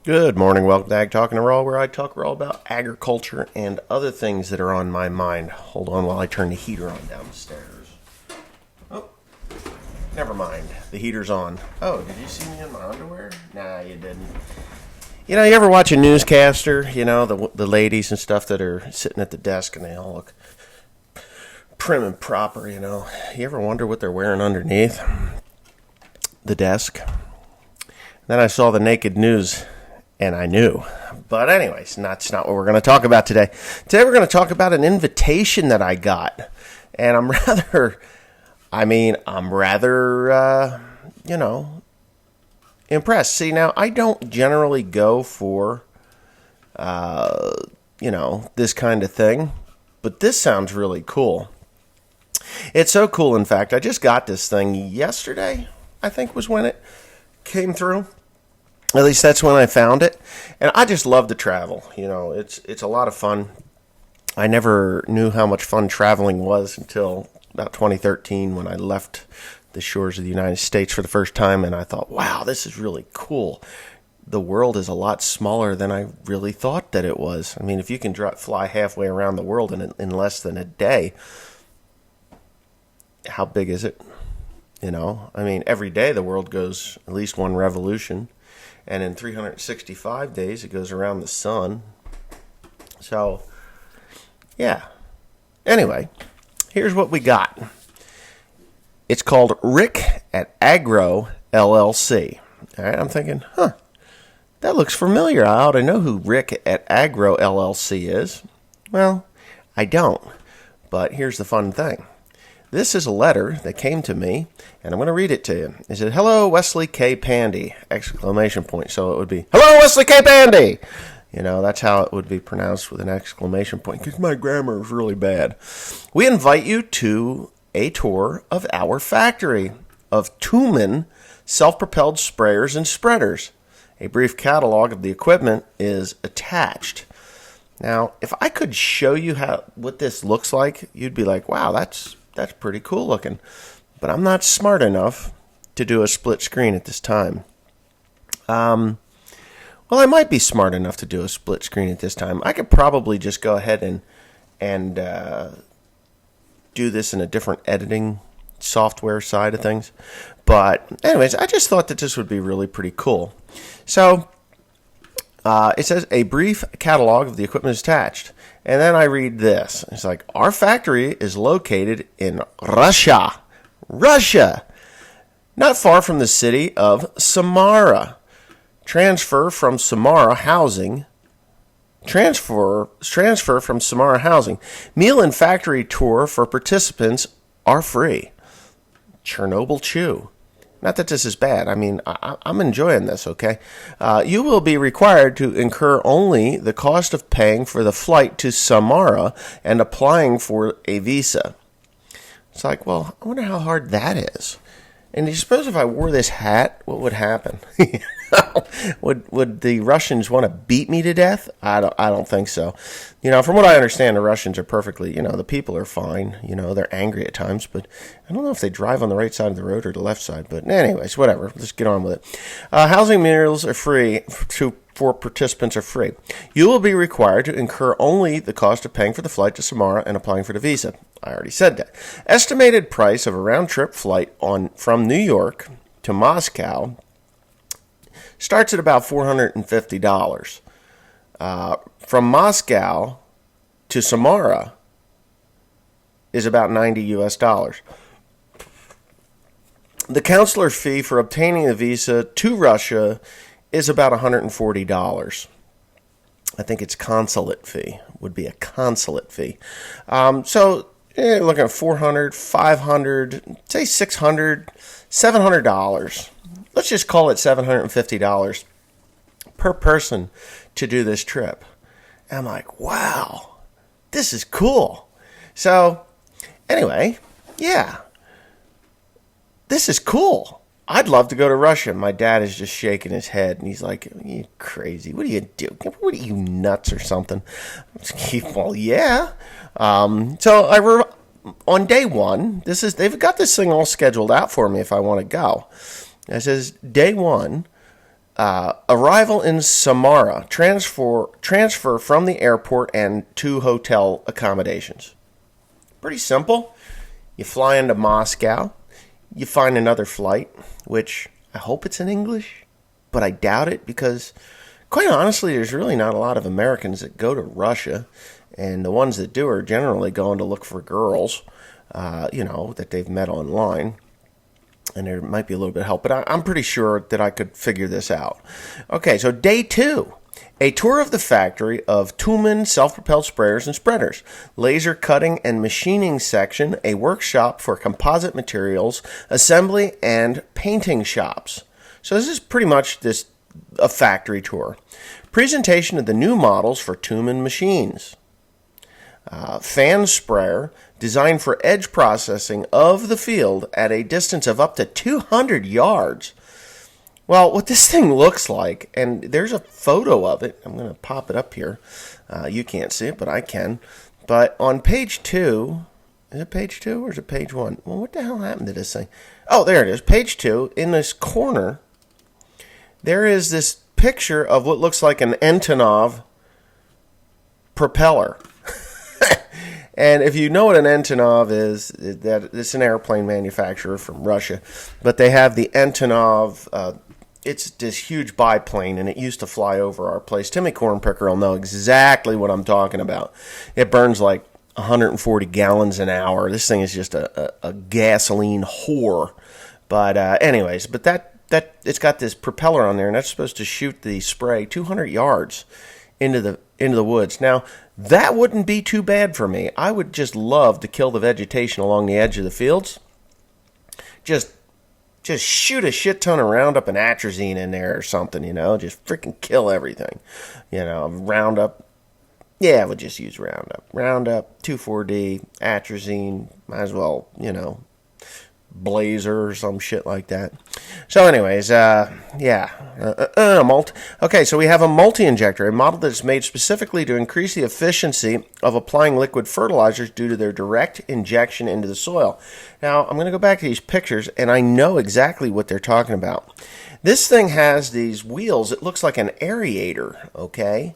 Good morning, welcome to Ag Talking to Raw, where I talk raw about agriculture and other things that are on my mind. Hold on while I turn the heater on downstairs. Oh, never mind, the heater's on. Oh, did you see me in my underwear? Nah, you didn't. You know, you ever watch a newscaster, you know, the ladies and stuff that are sitting at the desk and they all look prim and proper, you know. You ever wonder what they're wearing underneath the desk? Then I saw the naked news and I knew. But anyways, that's not what we're going to talk about today. Today we're going to talk about an invitation that I got. And I'm rather, impressed. See, now, I don't generally go for, this kind of thing. But this sounds really cool. It's so cool, in fact, I just got this thing yesterday, I think was when it came through. At least that's when I found it. And I just love to travel. You know, it's a lot of fun. I never knew how much fun traveling was until about 2013 when I left the shores of the United States for the first time. And I thought, wow, this is really cool. The world is a lot smaller than I really thought that it was. I mean, if you can fly halfway around the world in less than a day, how big is it? You know, I mean, every day the world goes at least one revolution. And in 365 days, it goes around the sun. So, yeah. Anyway, here's what we got. It's called Rick at Agro LLC. All right, I'm thinking, that looks familiar. I ought to know who Rick at Agro LLC is. Well, I don't. But here's the fun thing. This is a letter that came to me, and I'm going to read it to you. It said, "Hello, Wesley K. Pandy!" Exclamation point. So it would be, "Hello, Wesley K. Pandy!" You know, that's how it would be pronounced with an exclamation point, because my grammar is really bad. "We invite you to a tour of our factory of Tumen self-propelled sprayers and spreaders. A brief catalog of the equipment is attached." Now, if I could show you what this looks like, you'd be like, wow, that's pretty cool looking. But I'm not smart enough to do a split screen at this time. Well, I might be smart enough to do a split screen at this time. I could probably just go ahead and do this in a different editing software side of things. But anyways, I just thought that this would be really pretty cool. So it says, "A brief catalog of the equipment is attached." And then I read this. It's like, "Our factory is located in Russia, not far from the city of Samara. Transfer from Samara Housing. Meal and factory tour for participants are free. Chernobyl Chew." Not that this is bad. I mean, I'm enjoying this, okay? "You will be required to incur only the cost of paying for the flight to Samara and applying for a visa." It's like, well, I wonder how hard that is. And do you suppose if I wore this hat, what would happen? Would the Russians want to beat me to death? I don't think so. You know, from what I understand, the Russians are perfectly, the people are fine. You know, they're angry at times, but I don't know if they drive on the right side of the road or the left side. But anyways, whatever. Let's get on with it. Housing meals are free for participants are free. "You will be required to incur only the cost of paying for the flight to Samara and applying for the visa." I already said that. "Estimated price of a round-trip flight from New York to Moscow starts at about $450. From Moscow to Samara is about $90 US. The consular fee for obtaining a visa to Russia is about $140. I think it's consulate fee. Would be a consulate fee. So you're looking at $400, $500, say $600, $700. Let's just call it $750 per person to do this trip. And I'm like, wow, this is cool. So anyway, yeah, this is cool. I'd love to go to Russia. My dad is just shaking his head, and he's like, "Are you crazy? What do you do? What are you, nuts or something?" Well, yeah. So on day one, they've got this thing all scheduled out for me if I want to go. It says day one, Arrival in Samara. Transfer from the airport and to hotel accommodations. Pretty simple. You fly into Moscow. You find another flight, which I hope it's in English, but I doubt it because, quite honestly, there's really not a lot of Americans that go to Russia, and the ones that do are generally going to look for girls, that they've met online. And there might be a little bit of help, but I'm pretty sure that I could figure this out. Okay, so day 2. A tour of the factory of Tumen self-propelled sprayers and spreaders. Laser cutting and machining section. A workshop for composite materials, assembly, and painting shops. So this is pretty much a factory tour. Presentation of the new models for Tumen machines. Fan sprayer designed for edge processing of the field at a distance of up to 200 yards. Well, what this thing looks like, and there's a photo of it. I'm going to pop it up here. You can't see it, but I can. But on page 2, is it page 2 or is it page 1? Well, what the hell happened to this thing? Oh, there it is. Page 2. In this corner, there is this picture of what looks like an Antonov propeller. And if you know what an Antonov is, that it's an airplane manufacturer from Russia. But they have the Antonov, it's this huge biplane, and it used to fly over our place. Timmy Cornpicker will know exactly what I'm talking about. It burns like 140 gallons an hour. This thing is just a gasoline whore. But anyways, that it's got this propeller on there, and that's supposed to shoot the spray 200 yards into the woods. Now, that wouldn't be too bad for me. I would just love to kill the vegetation along the edge of the fields. Just shoot a shit ton of Roundup and atrazine in there or something, just freaking kill everything. Roundup. Yeah, I would just use Roundup. Roundup, 2,4-D, atrazine, might as well, Blazer or some shit like that. So anyways, okay, so we have a multi-injector, a model that is made specifically to increase the efficiency of applying liquid fertilizers due to their direct injection into the soil. Now, I'm going to go back to these pictures, and I know exactly what they're talking about. This thing has these wheels. It looks like an aerator, okay?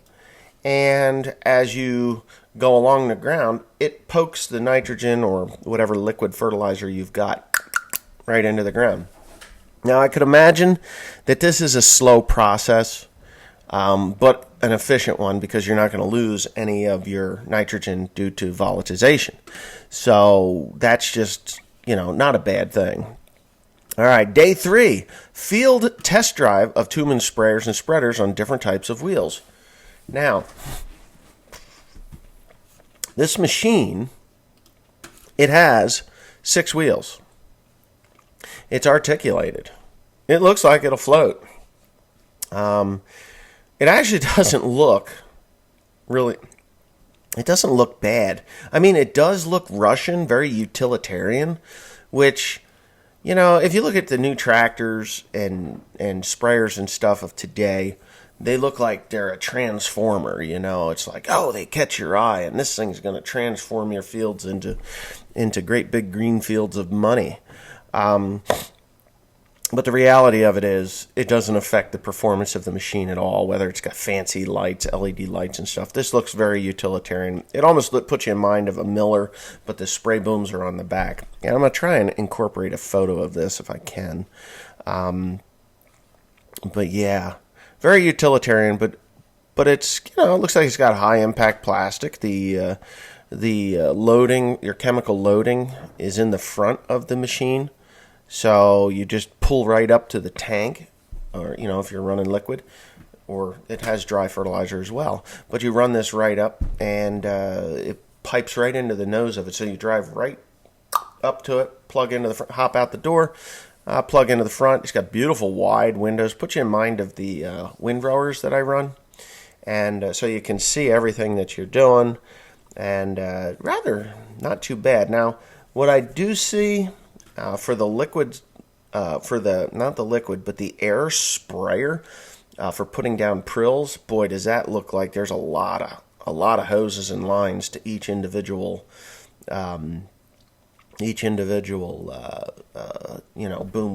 And as you go along the ground, it pokes the nitrogen or whatever liquid fertilizer you've got right into the ground. Now, I could imagine that this is a slow process, but an efficient one because you're not going to lose any of your nitrogen due to volatilization. So that's just, not a bad thing. All right, day 3, field test drive of Tumen sprayers and spreaders on different types of wheels. Now, this machine, it has 6 wheels. It's articulated. It looks like it'll float. It actually doesn't look really, it doesn't look bad. I mean, it does look Russian, very utilitarian, which, if you look at the new tractors and sprayers and stuff of today, they look like they're a transformer, It's like, oh, they catch your eye, and this thing's going to transform your fields into great big green fields of money. But the reality of it is, it doesn't affect the performance of the machine at all, whether it's got fancy lights, LED lights and stuff. This looks very utilitarian. It almost puts you in mind of a miller, but the spray booms are on the back. And I'm going to try and incorporate a photo of this if I can. But yeah, very utilitarian, but it's, it looks like it's got high impact plastic. The loading, your chemical loading is in the front of the machine. So you just pull right up to the tank, or, if you're running liquid, or it has dry fertilizer as well. But you run this right up, and it pipes right into the nose of it. So you drive right up to it, plug into the front, hop out the door, plug into the front. It's got beautiful wide windows. Put you in mind of the windrowers that I run. And so you can see everything that you're doing. And rather not too bad. Now, what I do see for the liquid, not the liquid, but the air sprayer for putting down prills, boy, does that look like there's a lot of hoses and lines to each individual boom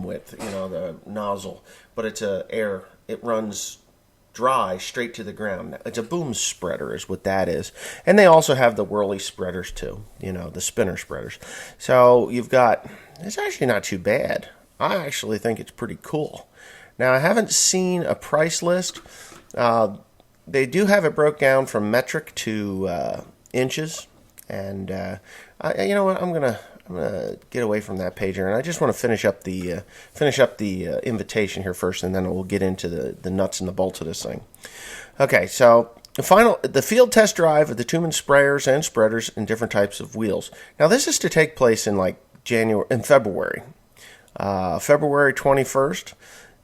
width, the nozzle. But it's a air it runs dry straight to the ground. It's a boom spreader is what that is. And they also have the whirly spreaders too, the spinner spreaders. So you've got, it's actually not too bad. I actually think it's pretty cool. Now, I haven't seen a price list. They do have it broke down from metric to inches. And you know what? I'm gonna get away from that page here, and I just want to finish up the invitation here first, and then we'll get into the nuts and the bolts of this thing. Okay, so the field test drive of the Tuman sprayers and spreaders and different types of wheels. Now, this is to take place in February, February 21st.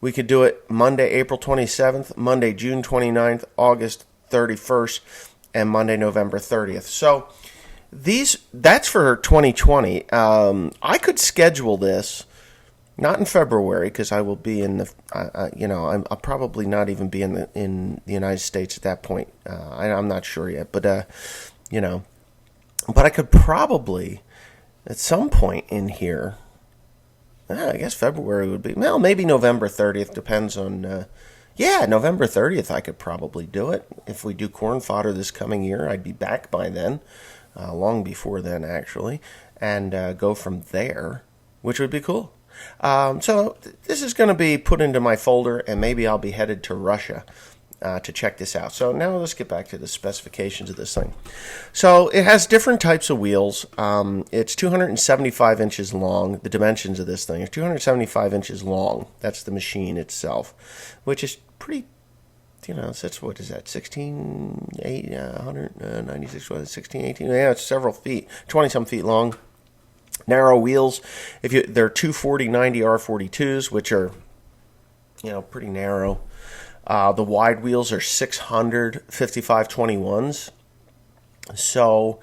We could do it Monday, April 27th, Monday, June 29th, August 31st, and Monday, November 30th. So that's for 2020. I could schedule this, not in February because I will be in I'll probably not even be in the United States at that point. I'm not sure yet, but but I could probably at some point in here. I guess February would be maybe November 30th. Depends on. November 30th. I could probably do it if we do corn fodder this coming year. I'd be back by then. Long before then, actually, and go from there, which would be cool. So this is going to be put into my folder, and maybe I'll be headed to Russia to check this out. So now let's get back to the specifications of this thing. So it has different types of wheels. It's 275 inches long. The dimensions of this thing is 275 inches long. That's the machine itself, which is pretty. That's what is that? 196, 16, 18. Yeah, it's several feet, 20-some feet long. Narrow wheels. They're 240/90 R42s, which are, pretty narrow. The wide wheels are 600 55/21s. So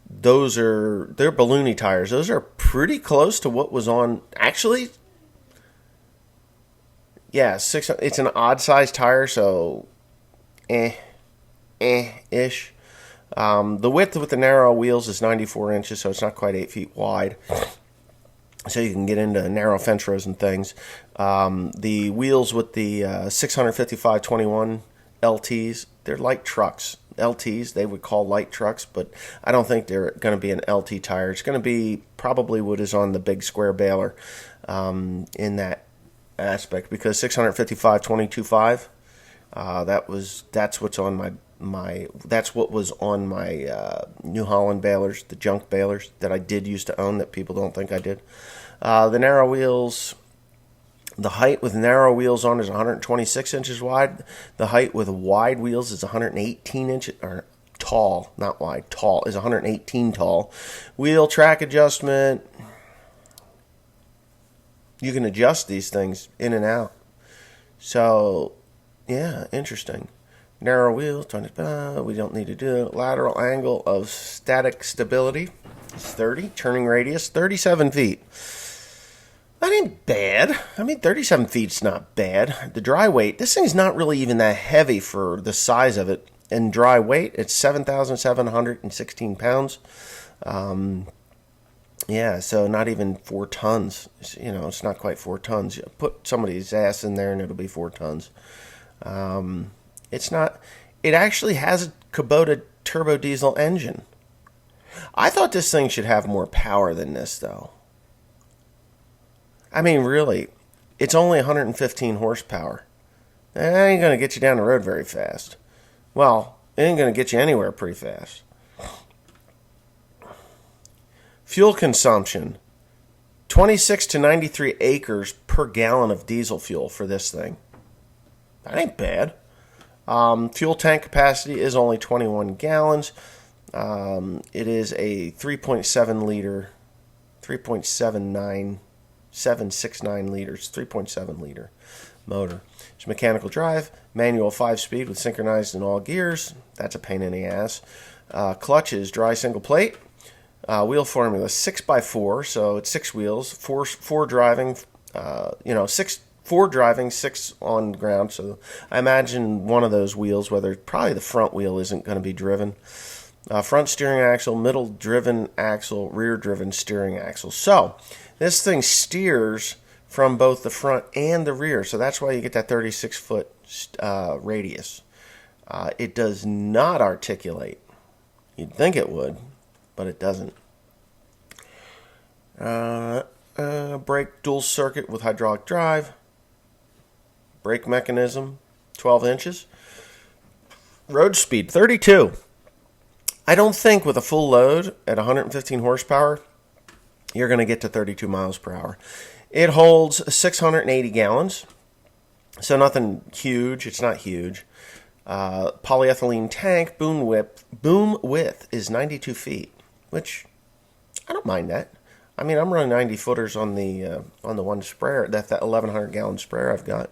they're balloony tires. Those are pretty close to what was on. Actually, yeah, it's an odd size tire, so ish. The width with the narrow wheels is 94 inches, so it's not quite 8 feet wide. So you can get into narrow fence rows and things. The wheels with the 655/21 LTs, they're light trucks. LTs, they would call light trucks, but I don't think they're going to be an LT tire. It's going to be probably what is on the big square baler in that aspect, because 655/22.5 that's what was on my New Holland balers, the junk balers that I did used to own that people don't think I did. The narrow wheels, the height with narrow wheels on is 126 inches wide. The height with wide wheels is 118 inches, or tall, not wide, tall, is 118 tall. Wheel track adjustment, you can adjust these things in and out. So, yeah, interesting. Narrow wheels, we don't need to do it. Lateral angle of static stability is 30. Turning radius, 37 feet. That ain't bad. 37 feet's not bad. The dry weight, this thing's not really even that heavy for the size of it. In dry weight, it's 7,716 pounds. Yeah, so not even 4 tons. It's not quite 4 tons. You put somebody's ass in there and it'll be 4 tons. It's not. It actually has a Kubota turbo diesel engine. I thought this thing should have more power than this, though. Really, it's only 115 horsepower. That ain't going to get you down the road very fast. Well, it ain't going to get you anywhere pretty fast. Fuel consumption, 26 to 93 acres per gallon of diesel fuel for this thing. That ain't bad. Fuel tank capacity is only 21 gallons. It is a 3.7 liter, 769 liters, 3.7 liter motor. It's mechanical drive, manual 5-speed with synchronized in all gears. That's a pain in the ass. Clutch is dry single plate. Wheel formula 6x4, so it's 6 wheels, four driving, 4 driving, 6 on ground. So I imagine one of those wheels, probably the front wheel isn't going to be driven. Front steering axle, middle driven axle, rear driven steering axle. So this thing steers from both the front and the rear. So that's why you get that 36-foot radius. It does not articulate. You'd think it would, but it doesn't. Brake dual circuit with hydraulic drive. Brake mechanism, 12 inches. Road speed, 32. I don't think with a full load at 115 horsepower, you're going to get to 32 miles per hour. It holds 680 gallons, so nothing huge. It's not huge. Polyethylene tank, boom width is 92 feet, which I don't mind that. I mean, I'm running 90 footers on the one sprayer. That 1,100 gallon sprayer I've got.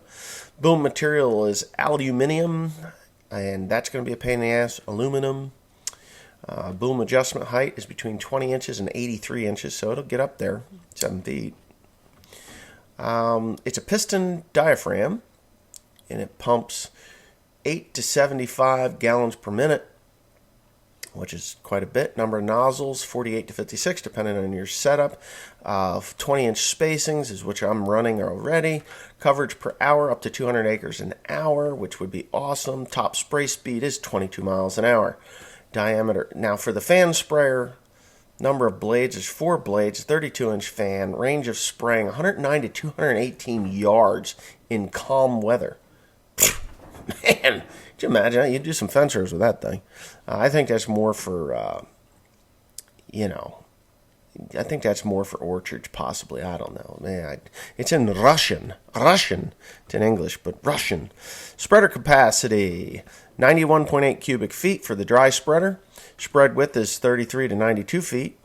Boom material is aluminum, and that's going to be a pain in the ass. Aluminum. Boom adjustment height is between 20 inches and 83 inches, so it'll get up there, 7 feet. It's a piston diaphragm, and it pumps 8 to 75 gallons per minute, which is quite a bit. Number of nozzles, 48 to 56, depending on your setup. 20-inch spacings is which I'm running already. Coverage per hour up to 200 acres an hour, which would be awesome. Top spray speed is 22 miles an hour. Diameter. Now for the fan sprayer, number of blades is 4 blades, 32-inch fan, range of spraying 109 to 218 yards in calm weather. Man, could you imagine? You'd do some fencers with that thing. I think that's more for, I think that's more for orchards, possibly. I don't know. Man, it's in Russian. It's in English, but Russian. Spreader capacity, 91.8 cubic feet for the dry spreader. Spread width is 33 to 92 feet.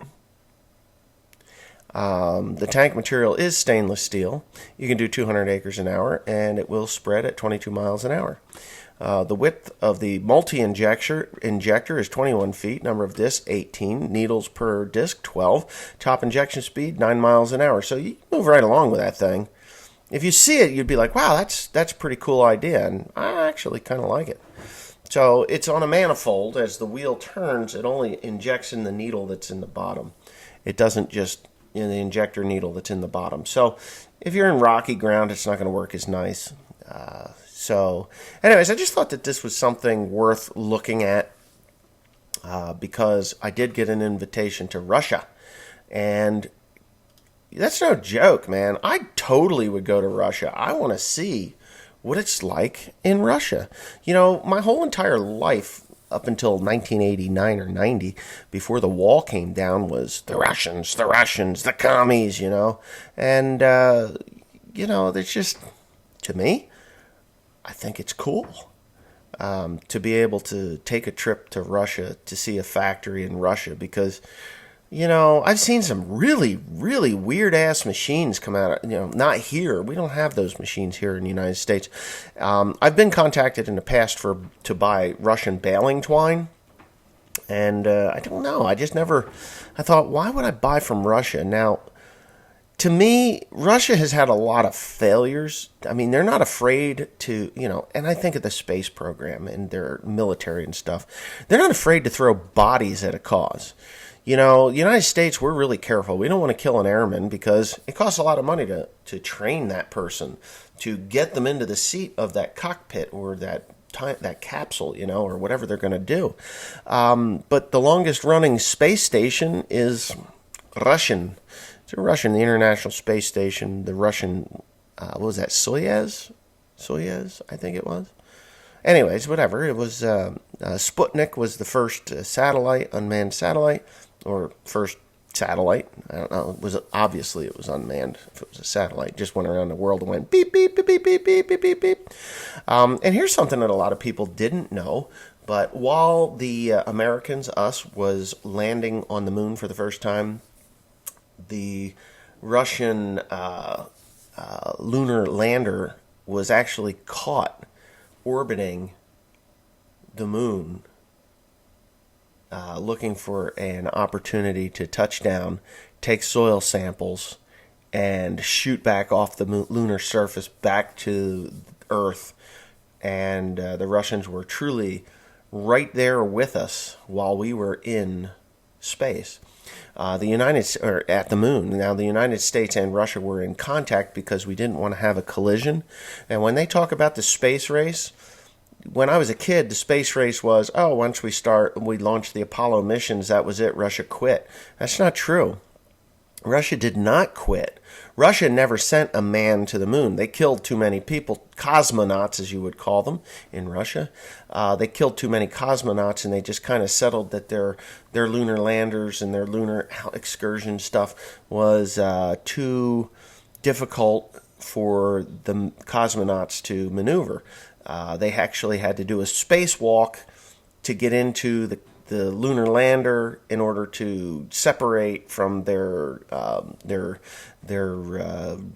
The tank material is stainless steel. You can do 200 acres an hour, and it will spread at 22 miles an hour. The width of the multi-injector is 21 feet. Number of discs, 18. Needles per disc, 12. Top injection speed, 9 miles an hour. So you move right along with that thing. If you see it, you'd be like, wow, that's a pretty cool idea. And I actually kind of like it. So it's on a manifold. As the wheel turns, it only injects in the needle that's in the bottom. It doesn't just in the injector needle that's in the bottom. So if you're in rocky ground, it's not going to work as nice. So anyways, I just thought that this was something worth looking at because I did get an invitation to Russia. And that's no joke, man. I totally would go to Russia. I want to see what it's like in Russia. You know, my whole entire life up until 1989 or 90, before the wall came down, was the Russians, the commies, you know. And, it's just, to me, I think it's cool to be able to take a trip to Russia to see a factory in Russia because, I've seen some really, really weird-ass machines come out of, not here. We don't have those machines here in the United States. I've been contacted in the past to buy Russian baling twine, and I don't know. I thought, why would I buy from Russia? Now, to me, Russia has had a lot of failures. I mean, they're not afraid to, and I think of the space program and their military and stuff. They're not afraid to throw bodies at a cause. The United States, we're really careful. We don't want to kill an airman because it costs a lot of money to train that person, to get them into the seat of that cockpit or that capsule, or whatever they're going to do. But the longest running space station is Russian. It's a Russian, the International Space Station, the Russian, what was that, Soyuz, I think it was. Anyways, whatever. It was Sputnik was the first unmanned satellite, or first satellite. I don't know. It was unmanned. If it was a satellite, just went around the world and went beep beep beep beep beep beep beep beep beep. And here's something that a lot of people didn't know. But while the Americans, us, was landing on the moon for the first time, the Russian lunar lander was actually caught orbiting the moon, looking for an opportunity to touch down, take soil samples, and shoot back off the lunar surface back to Earth. And the Russians were truly right there with us while we were in space. at the moon. Now, the United States and Russia were in contact because we didn't want to have a collision. And when they talk about the space race, when I was a kid, the space race was, once we launched the Apollo missions, that was it, Russia quit. That's not true. Russia did not quit. Russia never sent a man to the moon. They killed too many people, cosmonauts as you would call them in Russia. They killed too many cosmonauts, and they just kind of settled that their lunar landers and their lunar excursion stuff was too difficult for the cosmonauts to maneuver. They actually had to do a spacewalk to get into the lunar lander in order to separate from their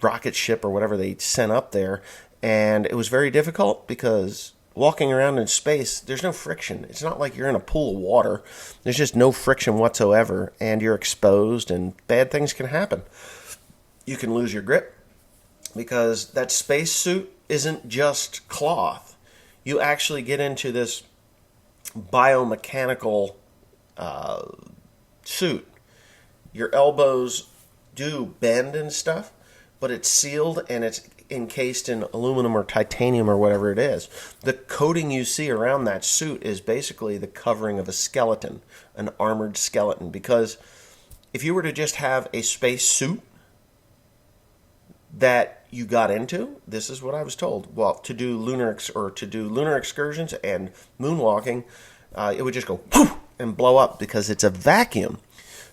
rocket ship or whatever they sent up there. And it was very difficult because walking around in space, there's no friction. It's not like you're in a pool of water. There's just no friction whatsoever, and you're exposed, and bad things can happen. You can lose your grip because that space suit isn't just cloth. You actually get into this biomechanical suit. Your elbows do bend and stuff, but it's sealed and it's encased in aluminum or titanium or whatever it is. The coating you see around that suit is basically the covering of a skeleton, an armored skeleton, because if you were to just have a space suit that you got into, this is what I was told. Well, to do lunar excursions and moonwalking, it would just go poof and blow up because it's a vacuum.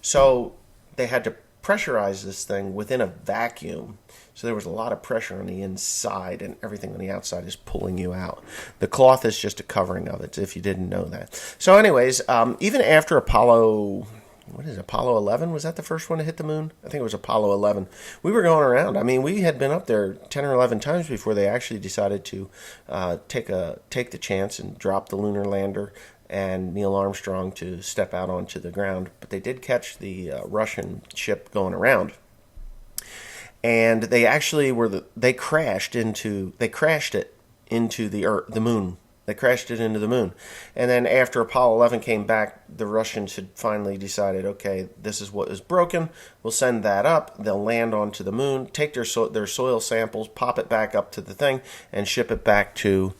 So they had to pressurize this thing within a vacuum. So there was a lot of pressure on the inside, and everything on the outside is pulling you out. The cloth is just a covering of it, if you didn't know that. So anyways, even after Apollo 11? Was that the first one to hit the moon? I think it was Apollo 11. We were going around. I mean, we had been up there 10 or 11 times before they actually decided to take the chance and drop the lunar lander and Neil Armstrong to step out onto the ground. But they did catch the Russian ship going around. And they actually they crashed it into the moon. They crashed it into the moon. And then after Apollo 11 came back, the Russians had finally decided, okay, this is what is broken. We'll send that up. They'll land onto the moon, take their soil samples, pop it back up to the thing, and ship it back to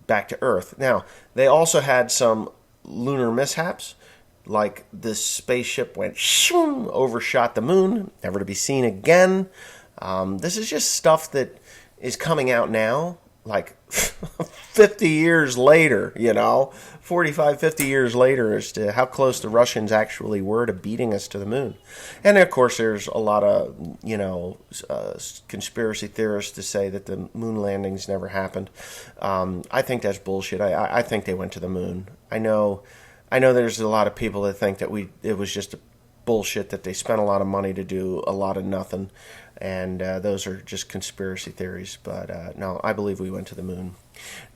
back to Earth. Now, they also had some lunar mishaps, like this spaceship went shoom, overshot the moon, never to be seen again. This is just stuff that is coming out now, like 50 years later, 45, 50 years later, as to how close the Russians actually were to beating us to the moon. And of course, there's a lot of, conspiracy theorists to say that the moon landings never happened. I think that's bullshit. I think they went to the moon. I know there's a lot of people that think that it was just bullshit, that they spent a lot of money to do a lot of nothing. And those are just conspiracy theories. But no, I believe we went to the moon.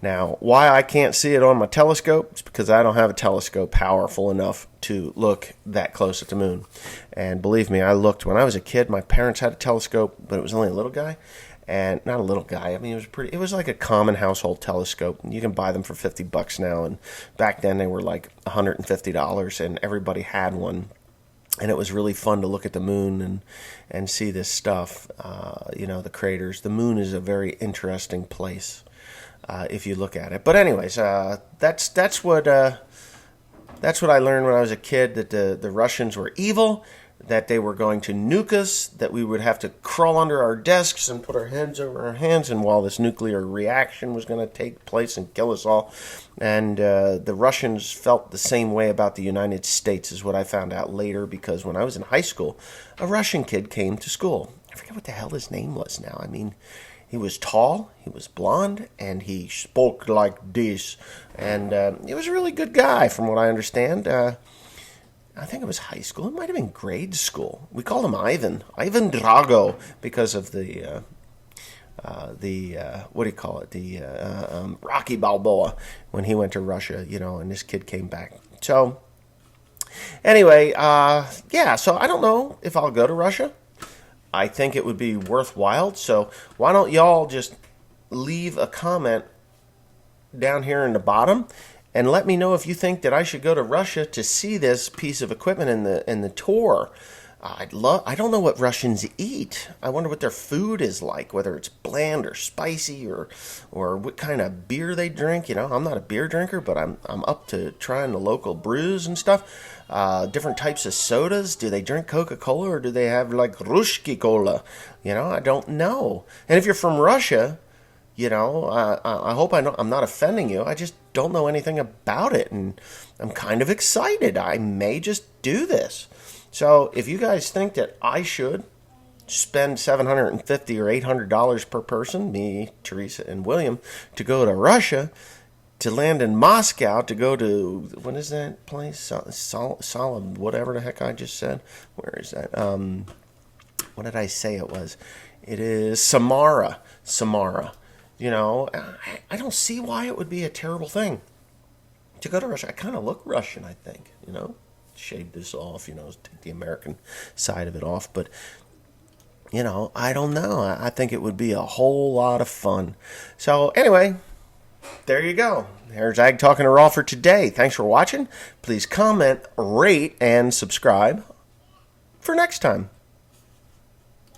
Now, why I can't see it on my telescope is because I don't have a telescope powerful enough to look that close at the moon. And believe me, I looked when I was a kid. My parents had a telescope, but it was only a little guy. And not a little guy. I mean, it was like a common household telescope. You can buy them for $50 now. And back then they were like $150, and everybody had one. And it was really fun to look at the moon and see this stuff, the craters. The moon is a very interesting place if you look at it. But anyways, that's what I learned when I was a kid, that the Russians were evil, that they were going to nuke us, that we would have to crawl under our desks and put our heads over our hands, and while this nuclear reaction was going to take place and kill us all. And the Russians felt the same way about the United States, is what I found out later, because when I was in high school, a Russian kid came to school. I forget what the hell his name was now. I mean, he was tall, he was blonde, and he spoke like this. And he was a really good guy, from what I understand. I think it was high school. It might have been grade school. We called him Ivan Drago, because of the what do you call it? The Rocky Balboa, when he went to Russia, and this kid came back. So anyway, so I don't know if I'll go to Russia. I think it would be worthwhile. So why don't y'all just leave a comment down here in the bottom, and let me know if you think that I should go to Russia to see this piece of equipment in the tour. I don't know what Russians eat. I wonder what their food is like, whether it's bland or spicy or what kind of beer they drink. You know, I'm not a beer drinker, but I'm up to trying the local brews and stuff. Different types of sodas. Do they drink Coca-Cola or do they have like Ruski Cola? You know, I don't know. And if you're from Russia, you know, I hope I'm not offending you. I just don't know anything about it, and I'm kind of excited. I may just do this. So if you guys think that I should spend $750 or $800 per person, me, Teresa, and William, to go to Russia, to land in Moscow, to go to, what is that place? Solid, whatever the heck I just said. Where is that? What did I say it was? It is Samara. You know, I don't see why it would be a terrible thing to go to Russia. I kind of look Russian, I think, you know. Shave this off, you know, take the American side of it off. But, you know, I don't know. I think it would be a whole lot of fun. So, anyway, there you go. There's Ag Talking to Raw for today. Thanks for watching. Please comment, rate, and subscribe for next time.